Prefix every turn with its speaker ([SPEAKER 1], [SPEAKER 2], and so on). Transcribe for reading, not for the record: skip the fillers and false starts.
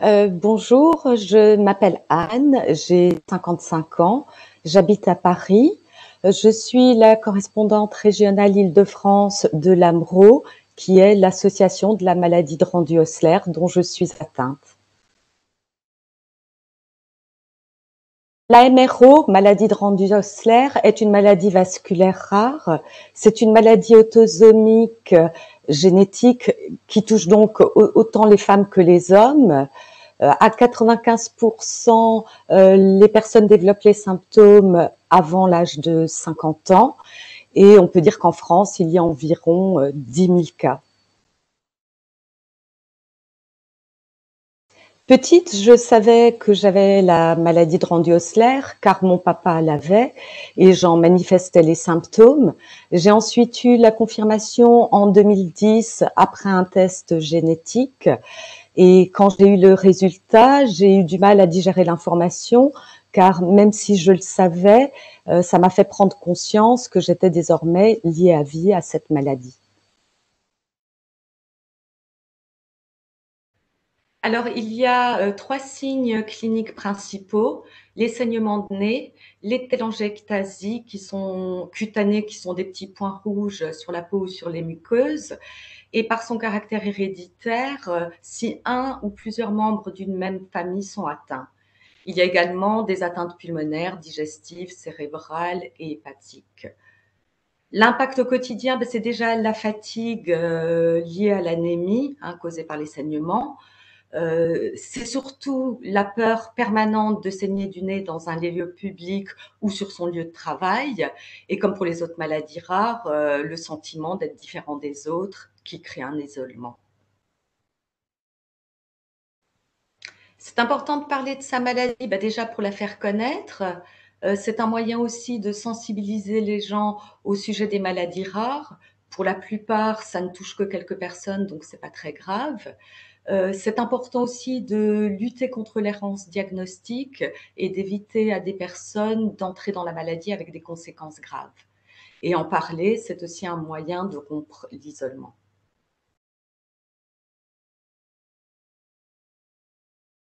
[SPEAKER 1] Bonjour, je m'appelle Anne, j'ai 55 ans, j'habite à Paris. Je suis la correspondante régionale Île-de-France de l'AMRO, qui est l'association de la maladie de Randu-Osler dont je suis atteinte. La MRO, maladie de Randu-Osler, est une maladie vasculaire rare. C'est une maladie autosomique génétique qui touche donc autant les femmes que les hommes. À 95%, les personnes développent les symptômes avant l'âge de 50 ans et on peut dire qu'en France, il y a environ 10 000 cas. Petite, je savais que j'avais la maladie de Randu-Osler car mon papa l'avait et j'en manifestais les symptômes. J'ai ensuite eu la confirmation en 2010 après un test génétique. Et quand j'ai eu le résultat, j'ai eu du mal à digérer l'information, car même si je le savais, ça m'a fait prendre conscience que j'étais désormais liée à vie à cette maladie. Alors, il y a trois signes cliniques principaux: les saignements de nez, les télangiectasies qui sont cutanées, qui sont des petits points rouges sur la peau ou sur les muqueuses, et par son caractère héréditaire, si un ou plusieurs membres d'une même famille sont atteints. Il y a également des atteintes pulmonaires, digestives, cérébrales et hépatiques. L'impact au quotidien, c'est déjà la fatigue liée à l'anémie causée par les saignements. C'est surtout la peur permanente de saigner du nez dans un lieu public ou sur son lieu de travail. Et comme pour les autres maladies rares, le sentiment d'être différent des autres qui crée un isolement. C'est important de parler de sa maladie, déjà pour la faire connaître. C'est un moyen aussi de sensibiliser les gens au sujet des maladies rares. Pour la plupart, ça ne touche que quelques personnes, donc c'est pas très grave. C'est important aussi de lutter contre l'errance diagnostique et d'éviter à des personnes d'entrer dans la maladie avec des conséquences graves. Et en parler, c'est aussi un moyen de rompre l'isolement.